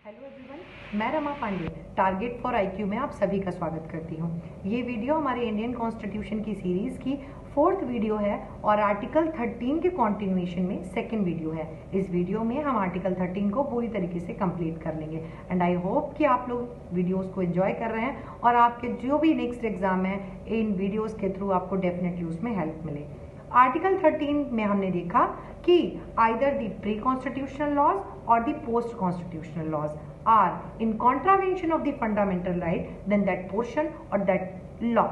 Hello everyone, मैं Rama Pandey target for IQ में आप सभी का स्वागत करती हूँ। ये वीडियो हमारे इंडियन कॉन्स्टिट्यूशन की सीरीज की 4th वीडियो है और आर्टिकल 13 के कॉन्टिन्यूएशन में 2nd वीडियो है। इस वीडियो में हम आर्टिकल 13 को पूरी तरीके से कंप्लीट कर लेंगे एंड आई होप कि आप लोग वीडियोस को एंजॉय कर रहे हैं और आपके जो भी नेक्स्ट एग्जाम है इन वीडियोस के थ्रू आपको डेफिनेटली उसमें हेल्प मिले। आर्टिकल 13 में हमने देखा कि either the pre constitutional laws or the post constitutional laws are in contravention of the fundamental right, then that portion or that law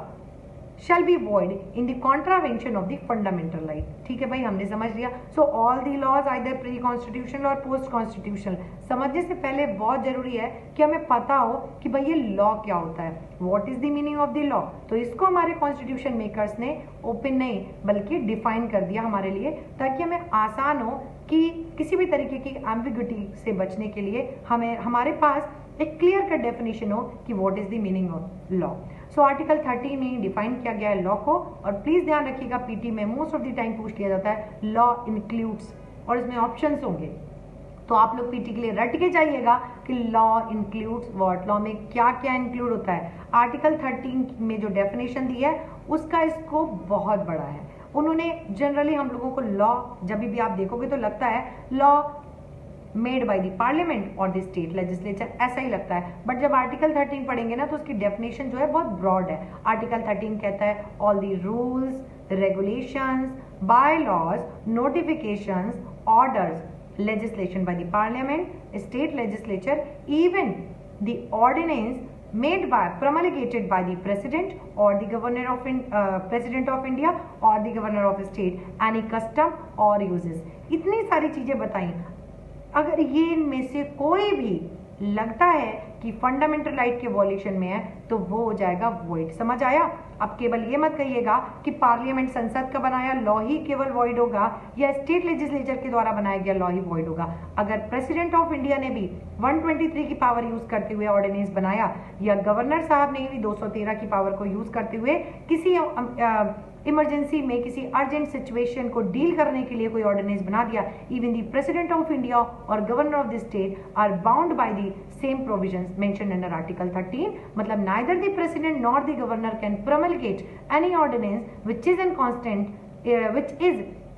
shall be void in the contravention of the fundamental right। ठीक है भाई, हमने समझ लिया। So all the laws either pre constitutional और post constitutional. समझने से पहले बहुत जरूरी है कि हमें पता हो कि भाई ये लॉ क्या होता है, what is the meaning of the law. तो इसको हमारे कॉन्स्टिट्यूशन मेकर्स ने ओपन नहीं बल्कि डिफाइन कर दिया हमारे लिए, ताकि हमें आसान हो कि किसी भी तरीके की एम्बिग्युइटी से बचने के लिए हमारे पास एक क्लियर कट डेफिनेशन हो कि what is the meaning of law. So article 13 में डिफाइन किया गया है लॉ को, और प्लीज ध्यान रखिएगा पीटी में मोस्ट ऑफ द टाइम पूछ लिया जाता है लॉ इंक्लूड्स, और इसमें ऑप्शंस होंगे तो आप लोग पीटी के लिए रट के जाइएगा कि लॉ इंक्लूड्स व्हाट, लॉ में क्या क्या इंक्लूड होता है। आर्टिकल 13 में जो डेफिनेशन दी है उसका स्कोप बहुत बड़ा है। उन्होंने जनरली हम लोगों को लॉ जब भी आप देखोगे तो लगता है law made by the parliament और द स्टेट लेजिस्लेचर, ऐसा ही लगता है। बट जब आर्टिकल 13 पढ़ेंगे ना तो उसकी डेफिनेशन जो है बहुत ब्रॉड है। आर्टिकल 13 कहता है all the rules, regulations, by laws, notifications, orders, legislation by the parliament, state legislature, even the ordinance made by promulgated by the president or the governor of president of India or the governor of state, any custom or uses। इतनी सारी चीजें बताई। अगर ये इनमें से कोई भी लगता है कि फंडामेंटल राइट के वॉल्यूशन में है तो वो हो जाएगा वॉइड। समझ आया? अब केवल ये मत कहिएगा कि पार्लियामेंट संसद का बनाया लॉ ही केवल वॉइड होगा या स्टेट लेजिस्लेचर के द्वारा बनाया गया लॉ ही वॉइड होगा। अगर प्रेसिडेंट ऑफ इंडिया ने भी 123 की पावर यूज करते हुए ऑर्डिनेंस बनाया या गवर्नर साहब ने भी 213 की पावर को यूज करते हुए किसी इमरजेंसी में किसी अर्जेंट सिचुएशन को डील करने के लिए कोई ऑर्डिनेंस बना दिया, even the president of India और governor of the state are bound by the same provisions mentioned under article 13। मतलब neither the president nor the governor can promulgate any ordinance which is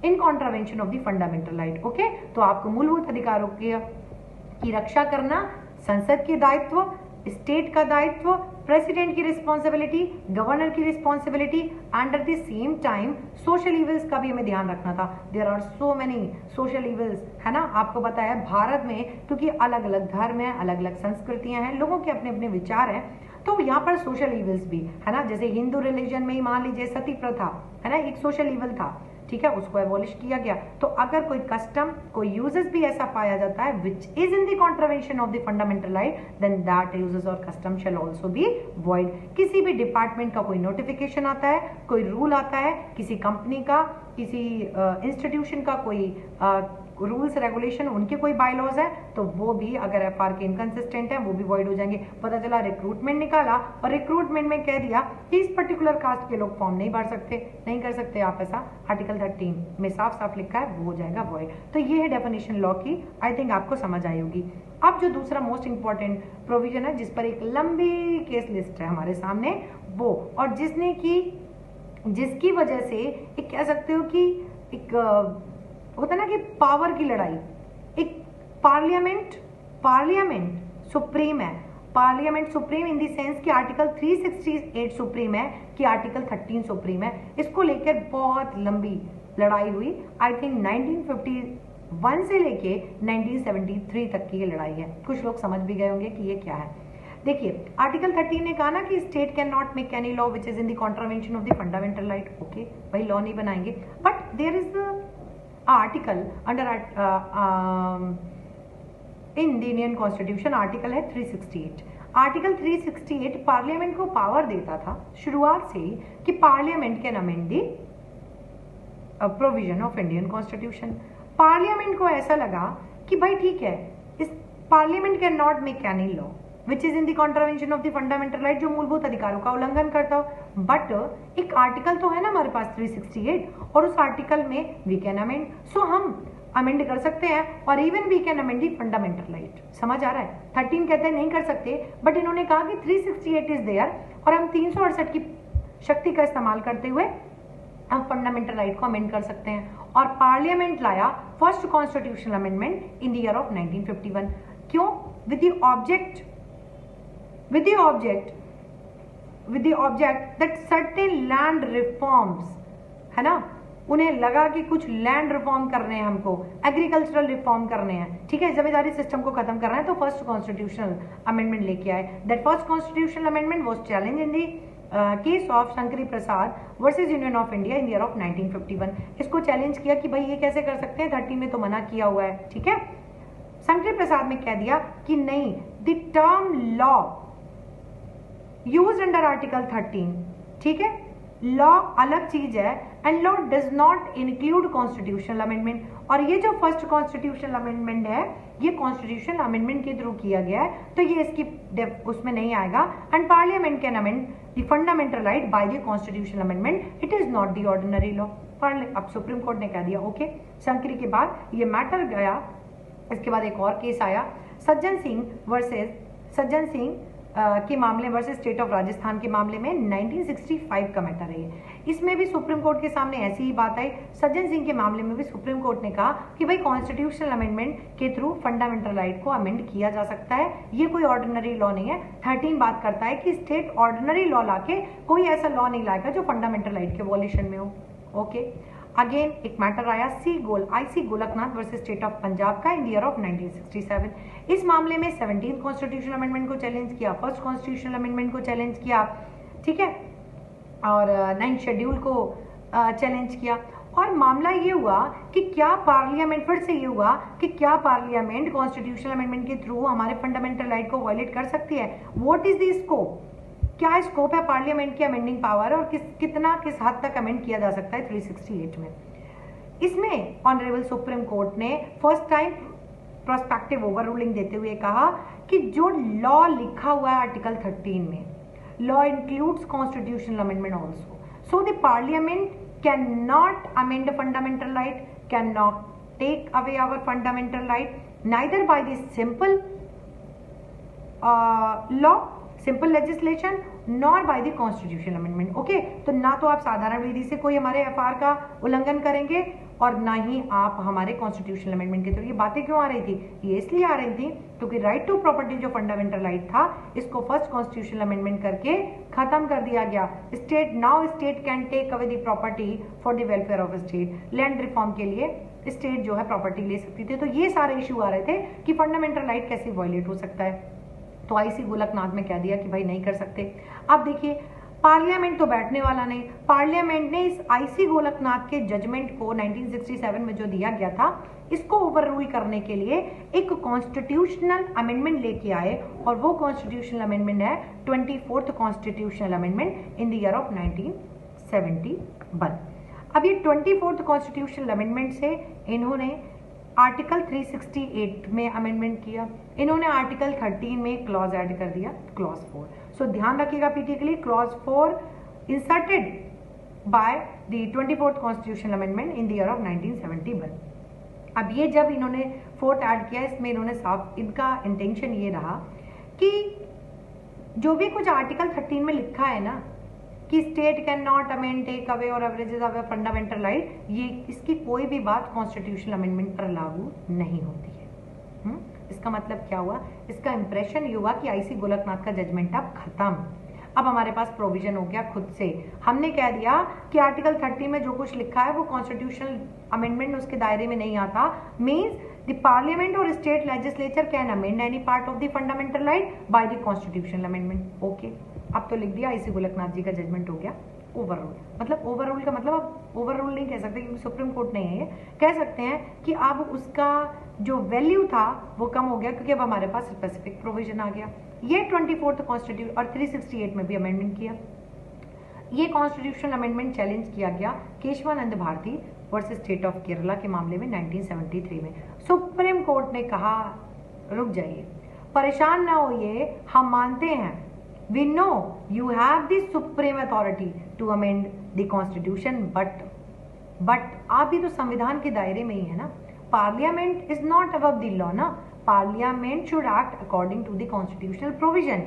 in contravention of the fundamental right। Okay, तो आपको मूलभूत अधिकारों की रक्षा करना संसद की दायित्व, स्टेट का दायित्व, प्रेसिडेंट की रिस्पॉन्सिबिलिटी, गवर्नर की responsibility, and at the same time social evils का भी हमें ध्यान रखना था। There are so many social evils, है ना। आपको पता है भारत में क्योंकि अलग अलग धर्म है, अलग अलग संस्कृतियां हैं, लोगों के अपने अपने विचार हैं, तो यहाँ पर सोशल इविल्स भी है ना। जैसे हिंदू रिलीजन में ही मान लीजिए सती प्रथा है ना, एक सोशल इविल था, ठीक है, उसको एबॉलिश किया गया। तो अगर कोई कस्टम, कोई यूजेस भी ऐसा पाया जाता है which is in the contravention of the fundamental right, then that usages और custom shall also be void. किसी भी डिपार्टमेंट का कोई नोटिफिकेशन आता है, कोई रूल आता है, किसी कंपनी का, किसी इंस्टीट्यूशन का कोई रूल्स रेगुलेशन, उनके कोई बायलॉज है तो वो भी अगर एफआर के इनकंसिस्टेंट है वो भी वॉइड हो जाएंगे। पता चला रिक्रूटमेंट निकाला और रिक्रूटमेंट में कह दिया कि इस पर्टिकुलर कास्ट के लोग फॉर्म नहीं भर सकते, नहीं कर सकते आप ऐसा, आर्टिकल 13 में साफ साफ लिखा है, वो हो जाएगा वॉइड। तो ये है डेफिनेशन लॉ की, आई थिंक आपको समझ आई होगी। अब जो दूसरा मोस्ट इंपॉर्टेंट प्रोविजन है जिस पर एक लंबी केस लिस्ट है हमारे सामने, वो और जिसकी वजह से एक कह सकते हो कि एक होता है ना कि पावर की लड़ाई, एक पार्लियामेंट सुप्रीम है, parliament supreme in the sense कि आर्टिकल 368 सुप्रीम है कि आर्टिकल 13 सुप्रीम है। इसको लेकर बहुत लंबी लड़ाई हुई। आई थिंक 1951 से लेके 1973 तक की ये लड़ाई है। कुछ लोग समझ भी गए होंगे कि ये क्या है। देखिए आर्टिकल 13 ने कहा ना कि state can not make any law which is in the contravention of the fundamental right. Okay भाई, लॉ नहीं बनाएंगे, but there is article under in the Indian constitution, article है 368। आर्टिकल 368 पार्लियामेंट को पावर देता था शुरुआत से ही कि parliament can amend the provision of Indian constitution. Parliament को ऐसा लगा कि भाई ठीक है, इस parliament can not make any law which is in the contravention of the fundamental right, जो मूलभूत अधिकारों का उल्लंघन करता हो। बट एक आर्टिकल तो है ना हमारे पास 368, और उस आर्टिकल में वी कैन अमेंड। सो हम अमेंड कर सकते हैं, और even we can amend the fundamental right. समझ आ रहा है? 13 कहते हैं नहीं कर सकते, बट इन्होंने कहा कि 368 इज देयर, और हम 368 की शक्ति का इस्तेमाल करते हुए हम फंडामेंटल राइट को अमेंड कर सकते हैं। और पार्लियामेंट लाया first constitutional amendment in the year of 1951। क्यों? With the object that certain land reforms, है ना, उन्हें लगा कि कुछ लैंड रिफॉर्म करने हैं, हमको एग्रीकल्चरल रिफॉर्म करने हैं, ठीक है, जमींदारी सिस्टम को खत्म करना है, तो फर्स्ट कॉन्स्टिट्यूशनल अमेंडमेंट लेके आए। That first constitutional amendment was challenge in the case of Shankari Prasad versus union of India in year of 1951। इसको चैलेंज किया कि भाई ये कैसे कर सकते हैं, 13 में तो मना किया हुआ है, ठीक है। शंकरी प्रसाद ने कह दिया कि नहीं, the term law used under article 13, ठीक है, लॉ अलग चीज है, and law does not include constitutional amendment. और ये जो फर्स्ट कॉन्स्टिट्यूशनल अमेंडमेंट है, ये कॉन्स्टिट्यूशनल अमेंडमेंट के थ्रू किया गया है, तो ये इसकी उसमें नहीं आएगा। And parliament can amend the fundamental right bye the constitutional amendment, it is not the ordinary law. अब सुप्रीम कोर्ट ने कह दिया ओके। शंकरी के बाद ये मैटर गया, इसके बाद एक और केस आया, सज्जन सिंह के मामले वर्सेस स्टेट ऑफ राजस्थान के मामले में 1965 का मैटर है। इसमें भी सुप्रीम कोर्ट के सामने ऐसी ही बात आई। सज्जन सिंह के मामले में भी सुप्रीम कोर्ट ने कहा कि भाई कॉन्स्टिट्यूशनल अमेंडमेंट के थ्रू फंडामेंटल राइट को अमेंड किया जा सकता है, ये कोई ऑर्डिनरी लॉ नहीं है। 13 बात करता है कि स्टेट ऑर्डिनरी लॉ लाके कोई ऐसा लॉ नहीं लाएगा जो फंडामेंटल राइट के वॉल्यूशन में हो। ओके, अगेन एक मैटर आया IC. Golaknath versus state of Punjab का इन ईयर ऑफ 1967। इस मामले में 17th कॉन्स्टिट्यूशनल अमेंडमेंट को चैलेंज किया, फर्स्ट कॉन्स्टिट्यूशनल अमेंडमेंट को चैलेंज किया, ठीक है, और 9th शेड्यूल को चैलेंज किया। और मामला ये हुआ कि क्या पार्लियामेंट, फिर से ये हुआ कि क्या पार्लियामेंट कॉन्स्टिट्यूशनल अमेंडमेंट के थ्रू हमारे फंडामेंटल राइट को वायलेट कर सकती है? व्हाट इज द स्कोप, क्या स्कोप है पार्लियामेंट की अमेंडिंग पावर, और किस हद तक अमेंड किया जा सकता है 368 में। इसमें ऑनरेबल सुप्रीम कोर्ट ने first time prospective over ruling देते हुए कहा कि जो लॉ लिखा हुआ है आर्टिकल 13 में, law includes constitutional amendment also, so the parliament can not amend fundamental right, can not take away our fundamental right, neither by the simple law, simple legislation, nor by the constitutional amendment. Okay, तो ना तो आप साधारण विधि से कोई हमारे FR का उल्लंघन करेंगे, और ना ही आप हमारे कॉन्स्टिट्यूशनल अमेंडमेंट के थ्रू। ये बातें क्यों आ रही थी? ये इसलिए आ रही थी क्योंकि राइट टू प्रॉपर्टी जो फंडामेंटल राइट था, इसको फर्स्ट कॉन्स्टिट्यूशनल अमेंडमेंट करके खत्म कर दिया गया। State can take away the property for the welfare of state. Land reform के लिए स्टेट जो है प्रॉपर्टी ले सकती थी। तो ये सारे इश्यू आ रहे थे कि फंडामेंटल राइट कैसे वायलेट हो सकता है। तो आई.सी. गोलकनाथ ने कह दिया कि भाई नहीं कर सकते। अब देखिए, पार्लियामेंट तो बैठने वाला नहीं, पार्लियामेंट ने इस आई.सी. गोलकनाथ के जजमेंट को 1967 में जो दिया गया था, इसको ओवर रूल करने के लिए एक कॉन्स्टिट्यूशनल अमेंडमेंट लेके आए, और वो कॉन्स्टिट्यूशनल अमेंडमेंट है 24th constitutional amendment in the year of 1971। अब ये 24th कॉन्स्टिट्यूशनल अमेंडमेंट से इन्होंने आर्टिकल 368 में अमेंडमेंट किया, इन्होंने आर्टिकल 13 में क्लॉज ऐड कर दिया, क्लॉज 4। सो ध्यान रखिएगा PT, clause 4 inserted by the 24th constitutional amendment in the year of 1971। अब ये जब इन्होंने 4th ऐड किया, इसमें इन्होंने साफ, इनका इंटेंशन ये रहा कि जो भी कुछ आर्टिकल 13 में लिखा है ना कि state can not amend, take away or abridges away fundamental right, ये इसकी कोई भी बात कॉन्स्टिट्यूशनल अमेंडमेंट पर लागू नहीं होती है। इसका मतलब क्या हुआ? इसका इंप्रेशन ये हुआ कि आई.सी. गोलकनाथ का जजमेंट अब खत्म, अब हमारे पास प्रोविजन हो गया खुद से। हमने कह दिया कि आर्टिकल 30 में जो कुछ लिखा है वो कॉन्स्टिट्यूशनल अमेंडमेंट उसके दायरे में नहीं आता। मीन्स द पार्लियामेंट और state legislature can amend any part of the fundamental right bye the constitutional amendment. Okay, अब तो लिख दिया आई.सी. गोलकनाथ जी का जजमेंट हो गया ओवर रूल। मतलब ओवर रूल का मतलब अब ओवर रूल नहीं कह सकते क्योंकि सुप्रीम कोर्ट नहीं है, ये कह सकते हैं कि अब उसका जो वैल्यू था वो कम हो गया क्योंकि अब हमारे पास स्पेसिफिक प्रोविजन आ गया। ये 24th कॉन्स्टिट्यूशन और 368 में भी अमेंडमेंट किया। ये कॉन्स्टिट्यूशनल अमेंडमेंट चैलेंज किया गया Kesavananda Bharati versus state of Kerala के मामले में 1973 में। सुप्रीम कोर्ट ने कहा रुक जाइए, परेशान ना होइए, हम मानते हैं, we know you have the supreme authority to amend the constitution, but आप भी तो संविधान के दायरे में ही है ना। Parliament is not above the law ना, parliament should act according to the constitutional provision.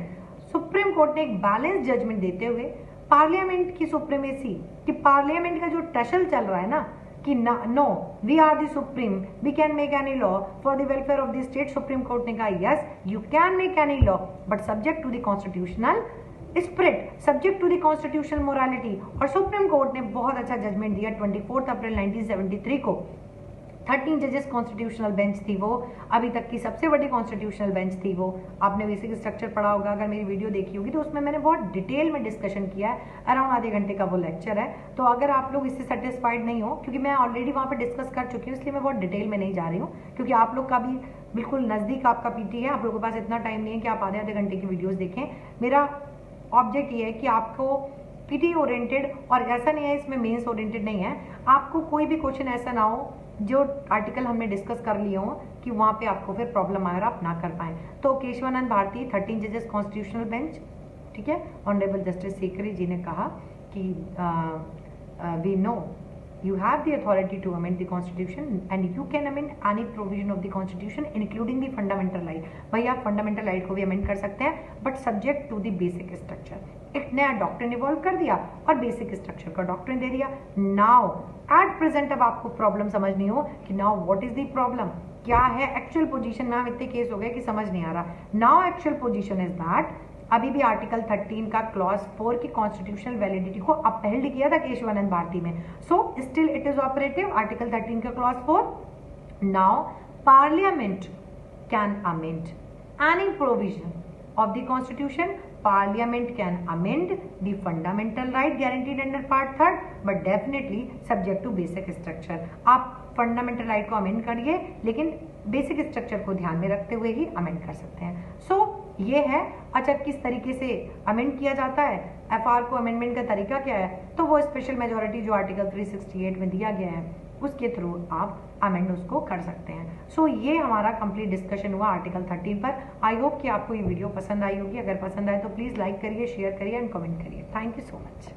Supreme court ने एक बैलेंस जजमेंट देते हुए पार्लियामेंट की सुप्रीमेसी, कि पार्लियामेंट का जो टसल चल रहा है ना कि no we are the supreme, we can make any law for the welfare of the state, supreme court ने कहा yes you can make any law but subject to the constitutional spirit, subject to the constitutional morality. और supreme court ने बहुत अच्छा judgement दिया 24 अप्रैल 1973 को। 13 जजेस constitutional bench थी वो, अभी तक की सबसे बड़ी कॉन्स्टिट्यूशनल बेंच थी वो। आपने बेसिक स्ट्रक्चर पढ़ा होगा, अगर मेरी वीडियो देखी होगी तो उसमें मैंने बहुत डिटेल में डिस्कशन किया है, अराउंड आधे घंटे का वो लेक्चर है। तो अगर आप लोग इससे सेटिस्फाइड नहीं हो, क्योंकि मैं ऑलरेडी वहाँ पे डिस्कस कर चुकी हूँ, इसलिए मैं बहुत डिटेल में नहीं जा रही हूँ, क्योंकि आप लोग का भी बिल्कुल नजदीक आपका पीटी है, आप लोगों के पास इतना टाइम नहीं है कि आप आधे आधे घंटे की वीडियोज देखें। मेरा ऑब्जेक्ट ये है कि आपको पीटी ओरिएंटेड, और ऐसा नहीं है इसमें मेंस ओरिएंटेड नहीं है, आपको कोई भी क्वेश्चन ऐसा ना हो जो आर्टिकल हमने डिस्कस कर लिए हो कि वहां पे आपको फिर प्रॉब्लम आए और आप ना कर पाए। तो केशवानंद भारती 13 जजेस कॉन्स्टिट्यूशनल बेंच, ठीक है, ऑनरेबल जस्टिस सीकरी जी ने कहा कि we know you have the authority to amend the constitution and you can amend any provision of the constitution including the fundamental right। भाई आप फंडामेंटल राइट को भी अमेंड कर सकते हैं but subject to the basic structure. एक नया doctrine evolve कर दिया और बेसिक स्ट्रक्चर का डॉक्ट्रिन दे दिया। नाउ एट प्रेजेंट अब आपको प्रॉब्लम समझनी हो कि now what is the problem, क्या है एक्चुअल पोजीशन में। हम इतने केस हो गए कि समझ नहीं आ रहा। Now actual position is that अभी भी आर्टिकल 13 का क्लॉज 4 की कॉन्स्टिट्यूशनल वैलिडिटी को अपहेल्ड किया था केशवानंद भारती में, so still it is operative article 13 का clause 4। Now parliament can amend any provision of the constitution, parliament can amend the fundamental right guaranteed under part 3 but definitely subject to basic structure. आप fundamental right को amend करिए लेकिन basic structure को ध्यान में रखते हुए ही अमेंड कर सकते हैं। सो ये है। अच्छा, किस तरीके से अमेंड किया जाता है, एफआर को अमेंडमेंट का तरीका क्या है, तो वो स्पेशल मेजोरिटी जो आर्टिकल 368 में दिया गया है उसके थ्रू आप अमेंड उसको कर सकते हैं। सो ये हमारा कंप्लीट डिस्कशन हुआ आर्टिकल 13 पर। आई होप कि आपको ये वीडियो पसंद आई होगी। अगर पसंद आए तो प्लीज लाइक करिए, शेयर करिए एंड कमेंट करिए। Thank you so much.